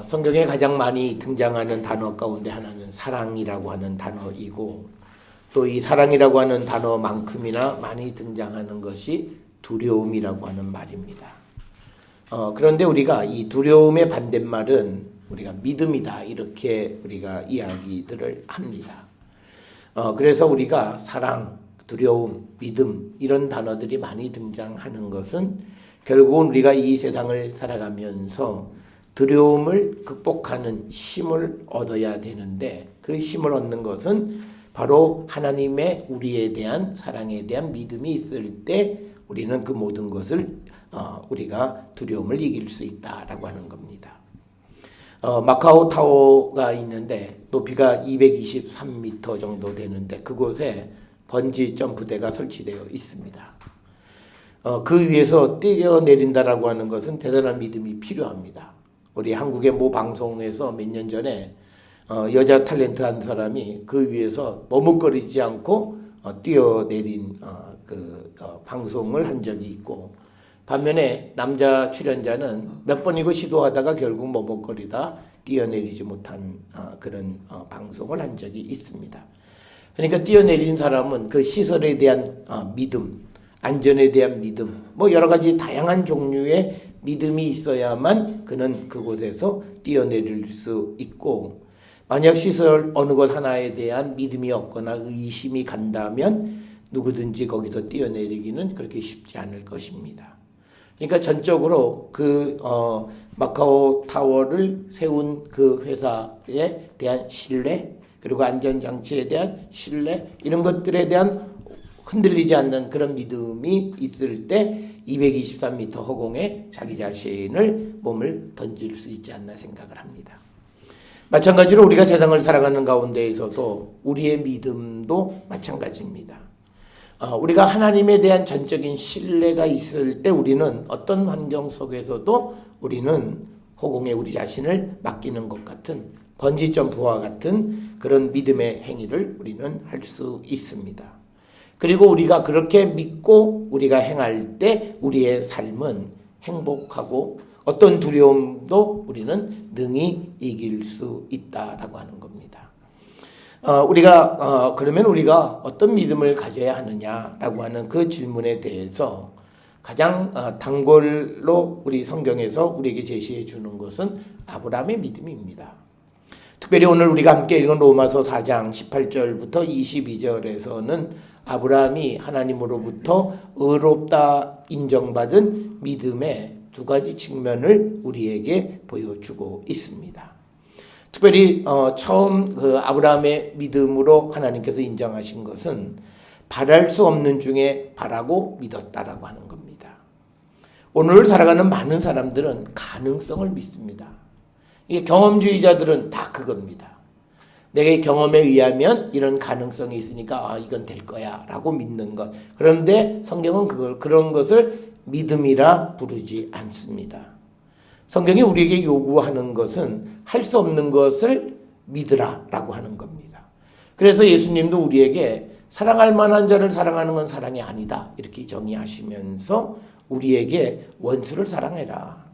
성경에 가장 많이 등장하는 단어 가운데 하나는 사랑이라고 하는 단어이고, 또 이 사랑이라고 하는 단어만큼이나 많이 등장하는 것이 두려움이라고 하는 말입니다. 그런데 우리가 이 두려움의 반대말은 우리가 믿음이다, 이렇게 우리가 이야기들을 합니다. 그래서 우리가 사랑, 두려움, 믿음 이런 단어들이 많이 등장하는 것은 결국은 우리가 이 세상을 살아가면서 두려움을 극복하는 힘을 얻어야 되는데, 그 힘을 얻는 것은 바로 하나님의 우리에 대한 사랑에 대한 믿음이 있을 때 우리는 그 모든 것을 우리가 두려움을 이길 수 있다라고 하는 겁니다. 마카오 타워가 있는데 높이가 223m 정도 되는데 그곳에 번지 점프대가 설치되어 있습니다. 그 위에서 뛰어내린다라고 하는 것은 대단한 믿음이 필요합니다. 우리 한국의 모 방송에서 몇 년 전에 여자 탤런트 한 사람이 그 위에서 머뭇거리지 않고 뛰어내린 방송을 한 적이 있고, 반면에 남자 출연자는 몇 번이고 시도하다가 결국 머뭇거리다 뛰어내리지 못한 그런 방송을 한 적이 있습니다. 그러니까 뛰어내린 사람은 그 시설에 대한 믿음, 안전에 대한 믿음, 뭐 여러 가지 다양한 종류의 믿음이 있어야만 그는 그곳에서 뛰어내릴 수 있고, 만약 시설 어느 것 하나에 대한 믿음이 없거나 의심이 간다면 누구든지 거기서 뛰어내리기는 그렇게 쉽지 않을 것입니다. 그러니까 전적으로 그 마카오 타워를 세운 그 회사에 대한 신뢰, 그리고 안전장치에 대한 신뢰, 이런 것들에 대한 흔들리지 않는 그런 믿음이 있을 때 223m 허공에 자기 자신을 몸을 던질 수 있지 않나 생각을 합니다. 마찬가지로 우리가 세상을 살아가는 가운데에서도 우리의 믿음도 마찬가지입니다. 우리가 하나님에 대한 전적인 신뢰가 있을 때 우리는 어떤 환경 속에서도 우리는 허공에 우리 자신을 맡기는 것 같은 번지 점프와 같은 그런 믿음의 행위를 우리는 할 수 있습니다. 그리고 우리가 그렇게 믿고 우리가 행할 때 우리의 삶은 행복하고 어떤 두려움도 우리는 능히 이길 수 있다라고 하는 겁니다. 그러면 우리가 어떤 믿음을 가져야 하느냐라고 하는 그 질문에 대해서 가장 단골로 우리 성경에서 우리에게 제시해 주는 것은 아브라함의 믿음입니다. 특별히 오늘 우리가 함께 읽은 로마서 4장 18절부터 22절에서는 아브라함이 하나님으로부터 의롭다 인정받은 믿음의 두 가지 측면을 우리에게 보여주고 있습니다. 특별히 처음 그 아브라함의 믿음으로 하나님께서 인정하신 것은 바랄 수 없는 중에 바라고 믿었다라고 하는 겁니다. 오늘 살아가는 많은 사람들은 가능성을 믿습니다. 이게 경험주의자들은 다 그겁니다. 내게 경험에 의하면 이런 가능성이 있으니까 이건 될 거야 라고 믿는 것. 그런데 성경은 그런 것을 믿음이라 부르지 않습니다. 성경이 우리에게 요구하는 것은 할 수 없는 것을 믿으라 라고 하는 겁니다. 그래서 예수님도 우리에게 사랑할 만한 자를 사랑하는 건 사랑이 아니다 이렇게 정의하시면서 우리에게 원수를 사랑해라.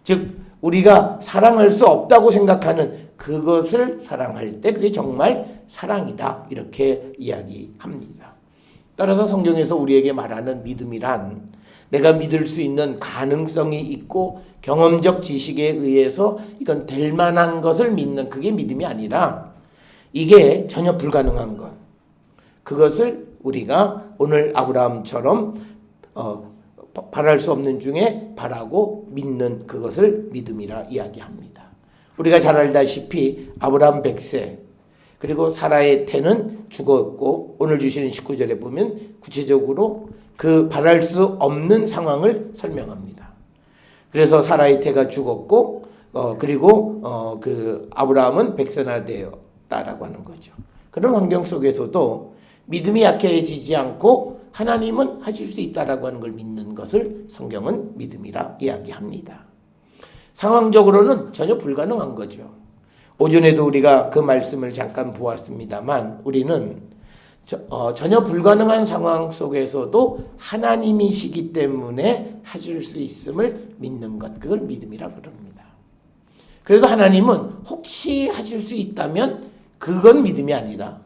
즉 우리가 사랑할 수 없다고 생각하는 그것을 사랑할 때 그게 정말 사랑이다 이렇게 이야기합니다. 따라서 성경에서 우리에게 말하는 믿음이란 내가 믿을 수 있는 가능성이 있고 경험적 지식에 의해서 이건 될 만한 것을 믿는 그게 믿음이 아니라 이게 전혀 불가능한 것, 그것을 우리가 오늘 아브라함처럼 바랄 수 없는 중에 바라고 믿는 그것을 믿음이라 이야기합니다. 우리가 잘 알다시피 아브라함 100세 그리고 사라의 태는 죽었고, 오늘 주시는 19절에 보면 구체적으로 그 바랄 수 없는 상황을 설명합니다. 그래서 사라의 태가 죽었고 그리고 그 아브라함은 100세나 되었다라고 하는 거죠. 그런 환경 속에서도 믿음이 약해지지 않고 하나님은 하실 수 있다라고 하는 걸 믿는 것을 성경은 믿음이라 이야기합니다. 상황적으로는 전혀 불가능한 거죠. 오전에도 우리가 그 말씀을 잠깐 보았습니다만 우리는 전혀 불가능한 상황 속에서도 하나님이시기 때문에 하실 수 있음을 믿는 것, 그걸 믿음이라 그럽니다. 그래서 하나님은 혹시 하실 수 있다면 그건 믿음이 아니라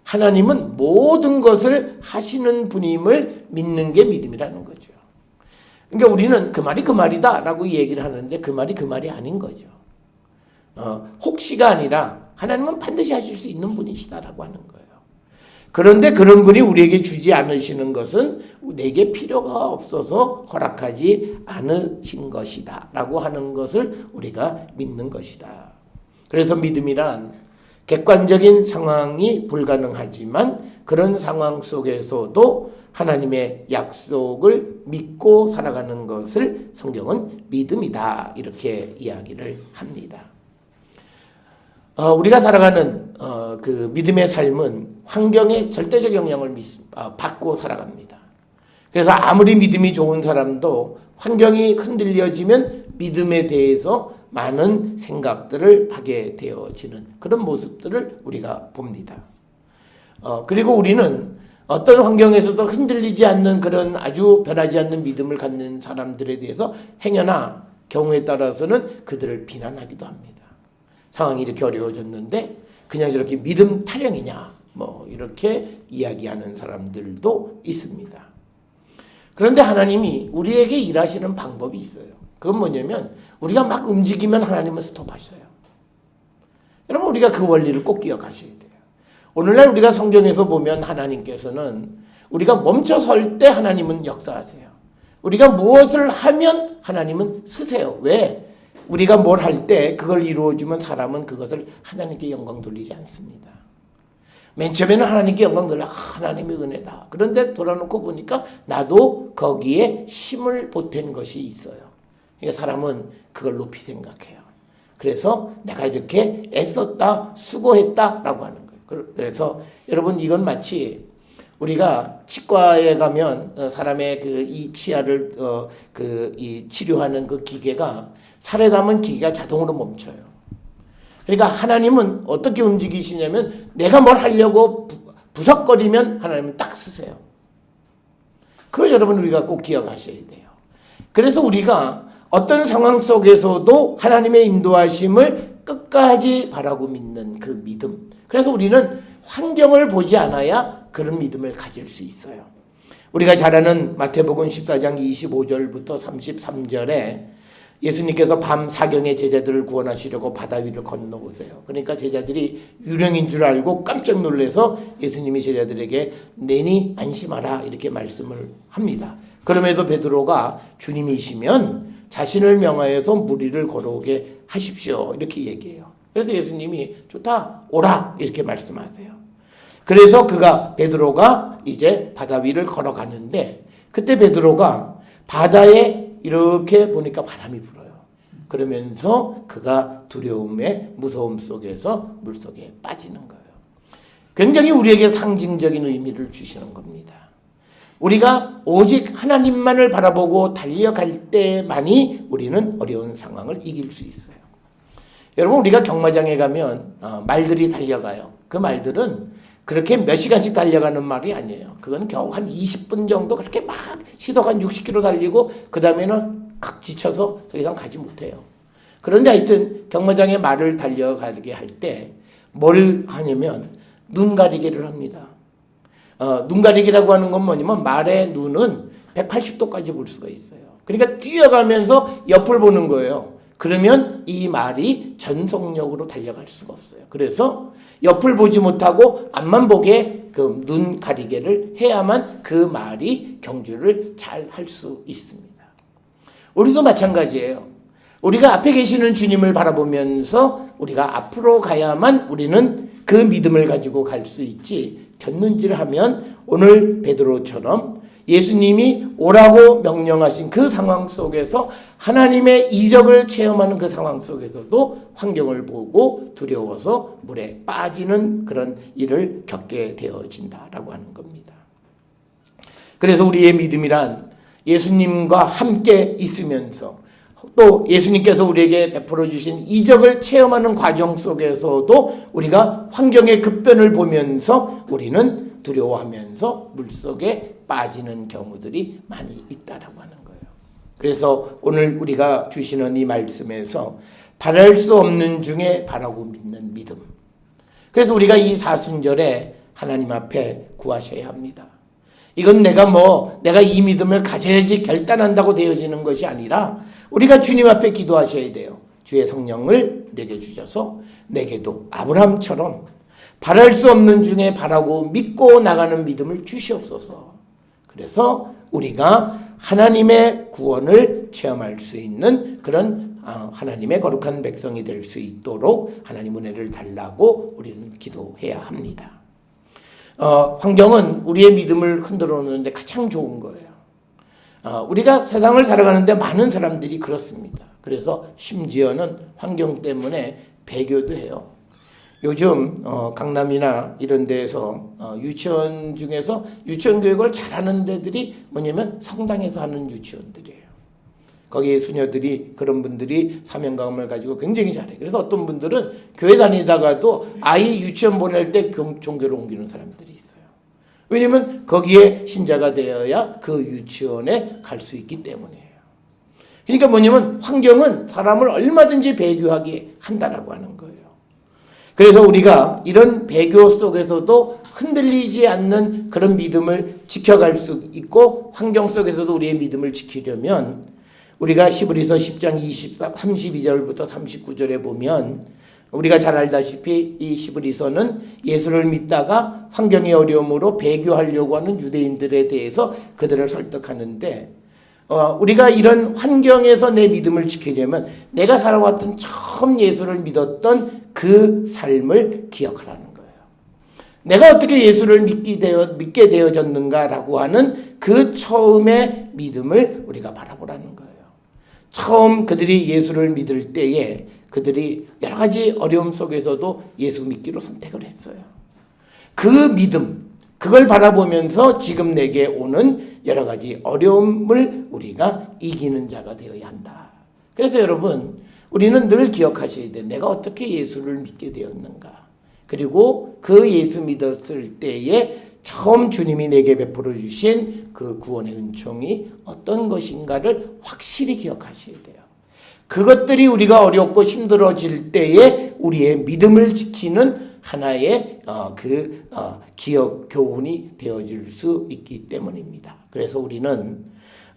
하나님은 모든 것을 하시는 분임을 믿는 게 믿음이라는 거죠. 그러니까 우리는 그 말이 그 말이다 라고 얘기를 하는데 그 말이 그 말이 아닌 거죠. 혹시가 아니라 하나님은 반드시 하실 수 있는 분이시다라고 하는 거예요. 그런데 그런 분이 우리에게 주지 않으시는 것은 내게 필요가 없어서 허락하지 않으신 것이다 라고 하는 것을 우리가 믿는 것이다. 그래서 믿음이란 객관적인 상황이 불가능하지만 그런 상황 속에서도 하나님의 약속을 믿고 살아가는 것을 성경은 믿음이다 이렇게 이야기를 합니다. 우리가 살아가는 그 믿음의 삶은 환경에 절대적 영향을 받고 살아갑니다. 그래서 아무리 믿음이 좋은 사람도 환경이 흔들려지면 믿음에 대해서 많은 생각들을 하게 되어지는 그런 모습들을 우리가 봅니다. 그리고 우리는 어떤 환경에서도 흔들리지 않는 그런 아주 변하지 않는 믿음을 갖는 사람들에 대해서 행여나 경우에 따라서는 그들을 비난하기도 합니다. 상황이 이렇게 어려워졌는데 그냥 저렇게 믿음 타령이냐 뭐 이렇게 이야기하는 사람들도 있습니다. 그런데 하나님이 우리에게 일하시는 방법이 있어요. 그건 뭐냐면 우리가 막 움직이면 하나님은 스톱하셔요. 여러분 우리가 그 원리를 꼭 기억하셔야 돼요. 오늘날 우리가 성경에서 보면 하나님께서는 우리가 멈춰 설 때 하나님은 역사하세요. 우리가 무엇을 하면 하나님은 쓰세요. 왜? 우리가 뭘 할 때 그걸 이루어주면 사람은 그것을 하나님께 영광 돌리지 않습니다. 맨 처음에는 하나님께 영광 돌려 하나님의 은혜다. 그런데 돌아놓고 보니까 나도 거기에 힘을 보탠 것이 있어요. 그러니까 사람은 그걸 높이 생각해요. 그래서 내가 이렇게 애썼다, 수고했다라고 하는 거예요. 그래서 여러분 이건 마치 우리가 치과에 가면 사람의 그 이 치아를 이 치료하는 그 기계가 살에 담은 기계가 자동으로 멈춰요. 그러니까 하나님은 어떻게 움직이시냐면 내가 뭘 하려고 부석거리면 하나님은 딱 쓰세요. 그걸 여러분 우리가 꼭 기억하셔야 돼요. 그래서 우리가 어떤 상황 속에서도 하나님의 인도하심을 끝까지 바라고 믿는 그 믿음. 그래서 우리는 환경을 보지 않아야 그런 믿음을 가질 수 있어요. 우리가 잘 아는 마태복음 14장 25절부터 33절에 예수님께서 밤 사경에 제자들을 구원하시려고 바다 위를 건너오세요. 그러니까 제자들이 유령인 줄 알고 깜짝 놀라서 예수님이 제자들에게 내니 안심하라 이렇게 말씀을 합니다. 그럼에도 베드로가 주님이시면 자신을 명하여서 무리를 걸어오게 하십시오 이렇게 얘기해요. 그래서 예수님이 좋다 오라 이렇게 말씀하세요. 그래서 베드로가 이제 바다 위를 걸어가는데 그때 베드로가 바다에 이렇게 보니까 바람이 불어요. 그러면서 그가 두려움에 무서움 속에서 물속에 빠지는 거예요. 굉장히 우리에게 상징적인 의미를 주시는 겁니다. 우리가 오직 하나님만을 바라보고 달려갈 때만이 우리는 어려운 상황을 이길 수 있어요. 여러분 우리가 경마장에 가면 말들이 달려가요. 그 말들은 그렇게 몇 시간씩 달려가는 말이 아니에요. 그건 겨우 한 20분 정도 그렇게 막 시속 한 60km 달리고 그 다음에는 칵 지쳐서 더 이상 가지 못해요. 그런데 하여튼 경마장에 말을 달려가게 할 때 뭘 하냐면 눈 가리개를 합니다. 눈 가리기라고 하는 건 뭐냐면 말의 눈은 180도까지 볼 수가 있어요. 그러니까 뛰어가면서 옆을 보는 거예요. 그러면 이 말이 전속력으로 달려갈 수가 없어요. 그래서 옆을 보지 못하고 앞만 보게 그 눈 가리개를 해야만 그 말이 경주를 잘 할 수 있습니다. 우리도 마찬가지예요. 우리가 앞에 계시는 주님을 바라보면서 우리가 앞으로 가야만 우리는 그 믿음을 가지고 갈 수 있지 곁눈질 하면 오늘 베드로처럼 예수님이 오라고 명령하신 그 상황 속에서 하나님의 이적을 체험하는 그 상황 속에서도 환경을 보고 두려워서 물에 빠지는 그런 일을 겪게 되어진다라고 하는 겁니다. 그래서 우리의 믿음이란 예수님과 함께 있으면서 또 예수님께서 우리에게 베풀어 주신 이적을 체험하는 과정 속에서도 우리가 환경의 급변을 보면서 우리는 두려워하면서 물속에 빠지는 경우들이 많이 있다라고 하는 거예요. 그래서 오늘 우리가 주시는 이 말씀에서 바랄 수 없는 중에 바라고 믿는 믿음. 그래서 우리가 이 사순절에 하나님 앞에 구하셔야 합니다. 이건 내가 이 믿음을 가져야지 결단한다고 되어지는 것이 아니라 우리가 주님 앞에 기도하셔야 돼요. 주의 성령을 내게 주셔서 내게도 아브라함처럼 바랄 수 없는 중에 바라고 믿고 나가는 믿음을 주시옵소서. 그래서 우리가 하나님의 구원을 체험할 수 있는 그런 하나님의 거룩한 백성이 될 수 있도록 하나님 은혜를 달라고 우리는 기도해야 합니다. 환경은 우리의 믿음을 흔들어 놓는데 가장 좋은 거예요. 우리가 세상을 살아가는데 많은 사람들이 그렇습니다. 그래서 심지어는 환경 때문에 배교도 해요. 요즘 강남이나 이런 데에서 유치원 중에서 유치원 교육을 잘하는 데들이 뭐냐면 성당에서 하는 유치원들이에요. 거기에 수녀들이 그런 분들이 사명감을 가지고 굉장히 잘해요. 그래서 어떤 분들은 교회 다니다가도 아이 유치원 보낼 때 종교를 옮기는 사람들이 있어요. 왜냐하면 거기에 신자가 되어야 그 유치원에 갈 수 있기 때문이에요. 그러니까 뭐냐면 환경은 사람을 얼마든지 배교하게 한다라고 하는 거예요. 그래서 우리가 이런 배교 속에서도 흔들리지 않는 그런 믿음을 지켜갈 수 있고 환경 속에서도 우리의 믿음을 지키려면 우리가 히브리서 10장 32절부터 39절에 보면 우리가 잘 알다시피 이 히브리서는 예수를 믿다가 환경의 어려움으로 배교하려고 하는 유대인들에 대해서 그들을 설득하는데 우리가 이런 환경에서 내 믿음을 지키려면 내가 살아왔던 처음 예수를 믿었던 그 삶을 기억하라는 거예요. 내가 어떻게 예수를 믿게 되어졌는가라고 하는 그 처음의 믿음을 우리가 바라보라는 거예요. 처음 그들이 예수를 믿을 때에 그들이 여러 가지 어려움 속에서도 예수 믿기로 선택을 했어요. 그 믿음, 그걸 바라보면서 지금 내게 오는 여러 가지 어려움을 우리가 이기는 자가 되어야 한다. 그래서 여러분, 우리는 늘 기억하셔야 돼. 내가 어떻게 예수를 믿게 되었는가. 그리고 그 예수 믿었을 때에 처음 주님이 내게 베풀어 주신 그 구원의 은총이 어떤 것인가를 확실히 기억하셔야 돼요. 그것들이 우리가 어렵고 힘들어질 때에 우리의 믿음을 지키는 하나의 기억 교훈이 되어질 수 있기 때문입니다. 그래서 우리는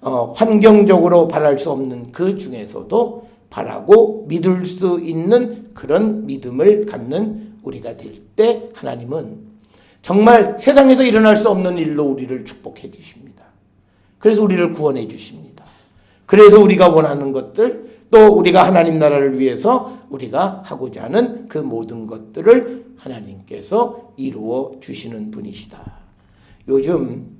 환경적으로 바랄 수 없는 그 중에서도 바라고 믿을 수 있는 그런 믿음을 갖는 우리가 될 때 하나님은 정말 세상에서 일어날 수 없는 일로 우리를 축복해 주십니다. 그래서 우리를 구원해 주십니다. 그래서 우리가 원하는 것들 또 우리가 하나님 나라를 위해서 우리가 하고자 하는 그 모든 것들을 하나님께서 이루어 주시는 분이시다. 요즘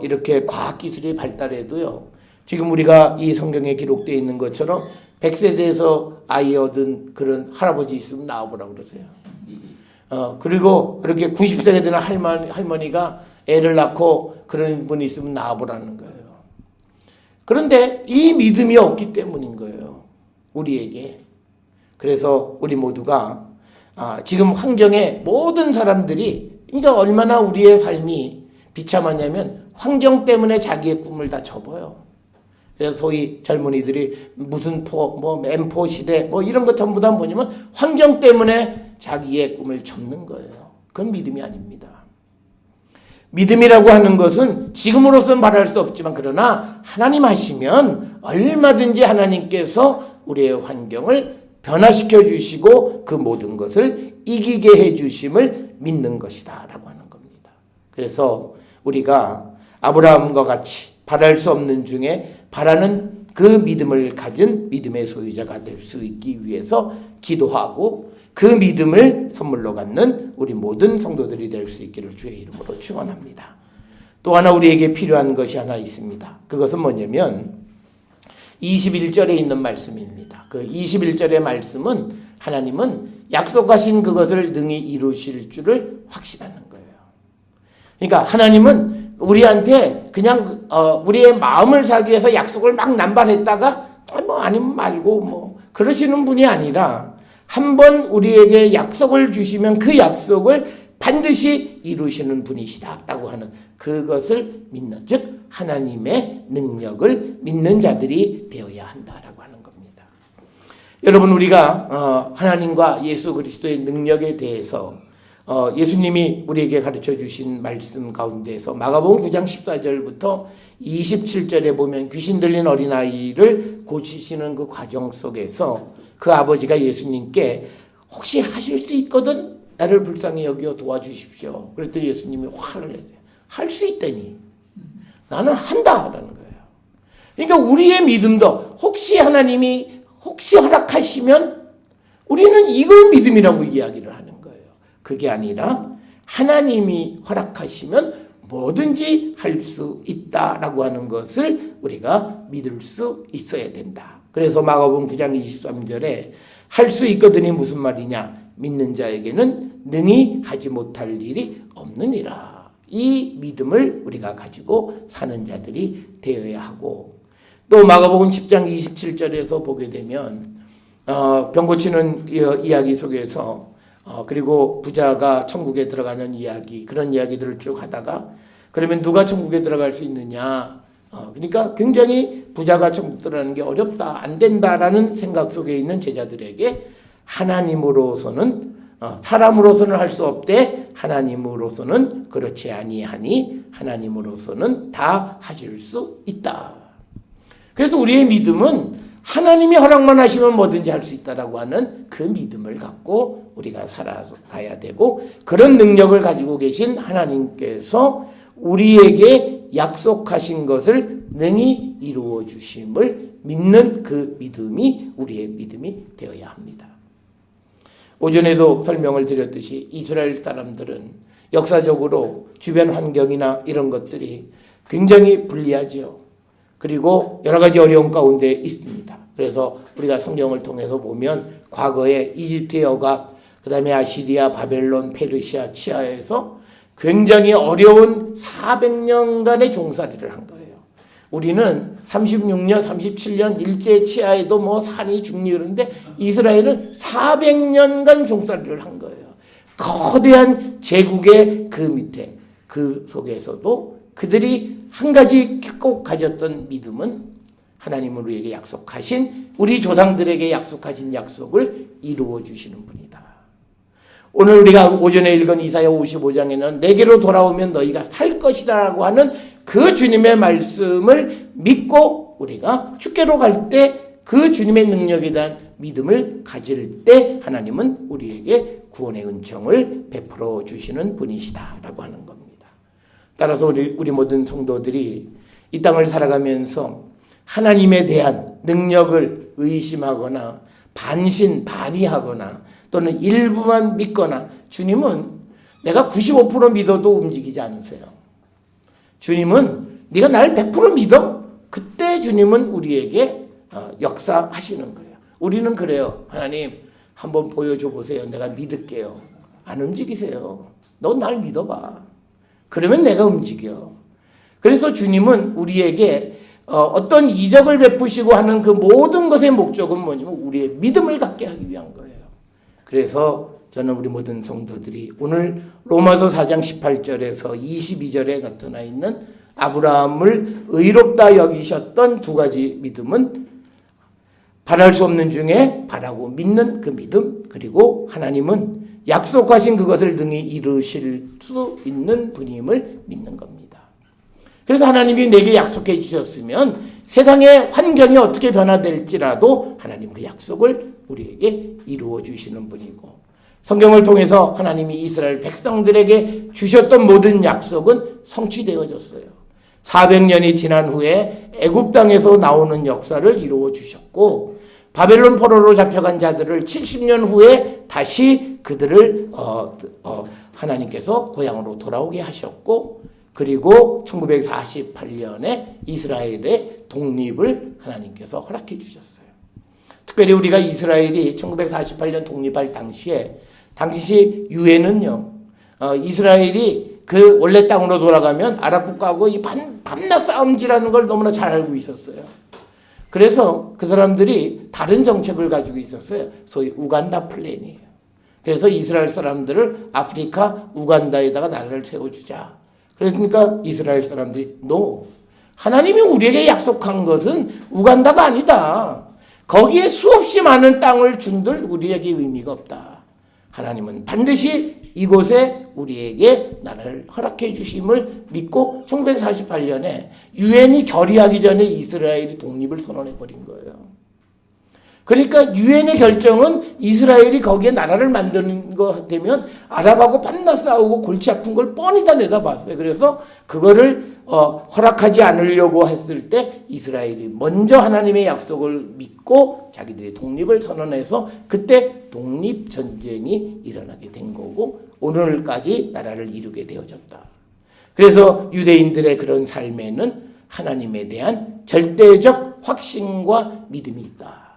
이렇게 과학기술이 발달해도요. 지금 우리가 이 성경에 기록되어 있는 것처럼 100세대에서 아이 얻은 그런 할아버지 있으면 나와보라고 그러세요. 그리고 이렇게 90세가 되는 할머니가 애를 낳고 그런 분이 있으면 나와보라는 거예요. 그런데 이 믿음이 없기 때문인 거예요. 우리에게. 그래서 우리 모두가 지금 환경에 모든 사람들이 그러니까 얼마나 우리의 삶이 비참하냐면 환경 때문에 자기의 꿈을 다 접어요. 그래서 소위 젊은이들이 무슨 M4 시대 이런 것 전부 다 뭐냐면 환경 때문에 자기의 꿈을 접는 거예요. 그건 믿음이 아닙니다. 믿음이라고 하는 것은 지금으로서는 말할 수 없지만 그러나 하나님 하시면 얼마든지 하나님께서 우리의 환경을 변화시켜 주시고 그 모든 것을 이기게 해 주심을 믿는 것이다 라고 하는 겁니다. 그래서 우리가 아브라함과 같이 바랄 수 없는 중에 바라는 그 믿음을 가진 믿음의 소유자가 될 수 있기 위해서 기도하고 그 믿음을 선물로 갖는 우리 모든 성도들이 될 수 있기를 주의 이름으로 축원합니다. 또 하나 우리에게 필요한 것이 하나 있습니다. 그것은 뭐냐면 21절에 있는 말씀입니다. 그 21절의 말씀은 하나님은 약속하신 그것을 능히 이루실 줄을 확신하는 거예요. 그러니까 하나님은 우리한테 그냥 우리의 마음을 사기 위해서 약속을 막 남발했다가 아니면 말고 그러시는 분이 아니라 한번 우리에게 약속을 주시면 그 약속을 반드시 이루시는 분이시다라고 하는 그것을 믿는 즉 하나님의 능력을 믿는 자들이 되어야 한다라고 하는 겁니다. 여러분, 우리가 하나님과 예수 그리스도의 능력에 대해서 예수님이 우리에게 가르쳐 주신 말씀 가운데서 마가복음 9장 14절부터 27절에 보면 귀신 들린 어린아이를 고치시는 그 과정 속에서 그 아버지가 예수님께 혹시 하실 수 있거든 나를 불쌍히 여겨 도와주십시오. 그랬더니 예수님이 화를 내세요. 할 수 있다니. 나는 한다라는 거예요. 그러니까 우리의 믿음도 혹시 하나님이 혹시 허락하시면 우리는 이걸 믿음이라고 이야기를 하는 거예요. 그게 아니라 하나님이 허락하시면 뭐든지 할 수 있다라고 하는 것을 우리가 믿을 수 있어야 된다. 그래서 마가복음 9장 23절에 할 수 있거든이 무슨 말이냐? 믿는 자에게는 능히 하지 못할 일이 없느니라. 이 믿음을 우리가 가지고 사는 자들이 되어야 하고, 또 마가복음 10장 27절에서 보게 되면 병 고치는 이야기 속에서 그리고 부자가 천국에 들어가는 이야기, 그런 이야기들을 쭉 하다가 그러면 누가 천국에 들어갈 수 있느냐? 그러니까 굉장히 부자가 천국 들어가는 게 어렵다, 안 된다라는 생각 속에 있는 제자들에게 하나님으로서는 사람으로서는 할 수 없되 하나님으로서는 그렇지 아니하니 하나님으로서는 다 하실 수 있다. 그래서 우리의 믿음은 하나님이 허락만 하시면 뭐든지 할 수 있다라고 하는 그 믿음을 갖고 우리가 살아가야 되고, 그런 능력을 가지고 계신 하나님께서 우리에게 약속하신 것을 능히 이루어 주심을 믿는 그 믿음이 우리의 믿음이 되어야 합니다. 오전에도 설명을 드렸듯이 이스라엘 사람들은 역사적으로 주변 환경이나 이런 것들이 굉장히 불리하죠. 그리고 여러 가지 어려움 가운데 있습니다. 그래서 우리가 성경을 통해서 보면 과거에 이집트의 억압, 그 다음에 아시리아, 바벨론, 페르시아 치하에서 굉장히 어려운 400년간의 종살이를 한 거예요. 우리는 36년, 37년 일제 치하에도 뭐 산이 죽니 그러는데 이스라엘은 400년간 종살이를 한 거예요. 거대한 제국의 그 밑에, 그 속에서도 그들이 한 가지 꼭 가졌던 믿음은 하나님은 우리에게 약속하신, 우리 조상들에게 약속하신 약속을 이루어 주시는 분이다. 오늘 우리가 오전에 읽은 이사야 55장에는 내게로 돌아오면 너희가 살 것이라고 하는 그 주님의 말씀을 믿고 우리가 주께로 갈 때 그 주님의 능력에 대한 믿음을 가질 때 하나님은 우리에게 구원의 은총을 베풀어 주시는 분이시다라고 하는 겁니다. 따라서 우리 모든 성도들이 이 땅을 살아가면서 하나님에 대한 능력을 의심하거나 반의하거나 또는 일부만 믿거나, 주님은 내가 95% 믿어도 움직이지 않으세요. 주님은 네가 날 100% 믿어? 그때 주님은 우리에게 역사하시는 거예요. 우리는 그래요. 하나님 한번 보여줘 보세요. 내가 믿을게요. 안 움직이세요. 너 날 믿어봐. 그러면 내가 움직여. 그래서 주님은 우리에게 어떤 이적을 베푸시고 하는 그 모든 것의 목적은 뭐냐면 우리의 믿음을 갖게 하기 위한 거예요. 그래서 저는 우리 모든 성도들이 오늘 로마서 4장 18절에서 22절에 나타나 있는 아브라함을 의롭다 여기셨던 두 가지 믿음은 바랄 수 없는 중에 바라고 믿는 그 믿음, 그리고 하나님은 약속하신 그것을 능히 이루실 수 있는 분임을 믿는 겁니다. 그래서 하나님이 내게 약속해 주셨으면 세상의 환경이 어떻게 변화될지라도 하나님 그 약속을 우리에게 이루어 주시는 분이고, 성경을 통해서 하나님이 이스라엘 백성들에게 주셨던 모든 약속은 성취되어졌어요. 400년이 지난 후에 애굽 땅에서 나오는 역사를 이루어 주셨고, 바벨론 포로로 잡혀간 자들을 70년 후에 다시 그들을 하나님께서 고향으로 돌아오게 하셨고, 그리고 1948년에 이스라엘의 독립을 하나님께서 허락해 주셨어요. 특별히 우리가 이스라엘이 1948년 독립할 당시 유엔은요, 이스라엘이 그 원래 땅으로 돌아가면 아랍 국가하고 이 밤낮 싸움질하는 걸 너무나 잘 알고 있었어요. 그래서 그 사람들이 다른 정책을 가지고 있었어요. 소위 우간다 플랜이에요. 그래서 이스라엘 사람들을 아프리카 우간다에다가 나라를 세워주자. 그러니까 이스라엘 사람들이 하나님이 우리에게 약속한 것은 우간다가 아니다. 거기에 수없이 많은 땅을 준들 우리에게 의미가 없다. 하나님은 반드시 이곳에 우리에게 나라를 허락해 주심을 믿고 1948년에 유엔이 결의하기 전에 이스라엘이 독립을 선언해 버린 거예요. 그러니까 유엔의 결정은 이스라엘이 거기에 나라를 만드는 거 되면 아랍하고 밤낮 싸우고 골치 아픈 걸 뻔히 다 내다봤어요. 그래서 그거를 허락하지 않으려고 했을 때 이스라엘이 먼저 하나님의 약속을 믿고 자기들의 독립을 선언해서 그때 독립전쟁이 일어나게 된 거고 오늘까지 나라를 이루게 되어졌다. 그래서 유대인들의 그런 삶에는 하나님에 대한 절대적 확신과 믿음이 있다.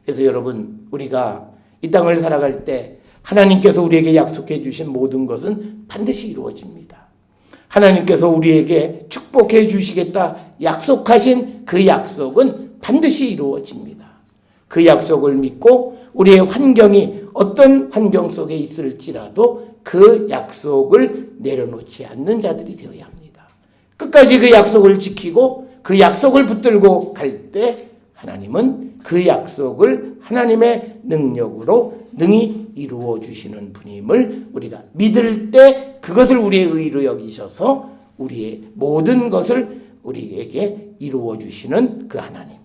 그래서 여러분, 우리가 이 땅을 살아갈 때 하나님께서 우리에게 약속해 주신 모든 것은 반드시 이루어집니다. 하나님께서 우리에게 축복해 주시겠다 약속하신 그 약속은 반드시 이루어집니다. 그 약속을 믿고 우리의 환경이 어떤 환경 속에 있을지라도 그 약속을 내려놓지 않는 자들이 되어야 합니다. 끝까지 그 약속을 지키고 그 약속을 붙들고 갈 때 하나님은 그 약속을 하나님의 능력으로 능히 이루어 주시는 분임을 우리가 믿을 때 그것을 우리의 의로 여기셔서 우리의 모든 것을 우리에게 이루어 주시는 그 하나님.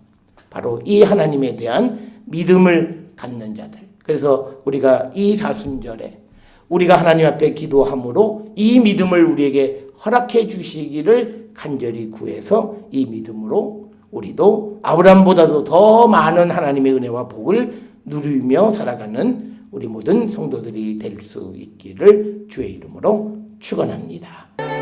바로 이 하나님에 대한 믿음을 갖는 자들. 그래서 우리가 이 사순절에 우리가 하나님 앞에 기도함으로 이 믿음을 우리에게 허락해 주시기를 간절히 구해서 이 믿음으로 우리도 아브라함보다도 더 많은 하나님의 은혜와 복을 누리며 살아가는 우리 모든 성도들이 될 수 있기를 주의 이름으로 축원합니다.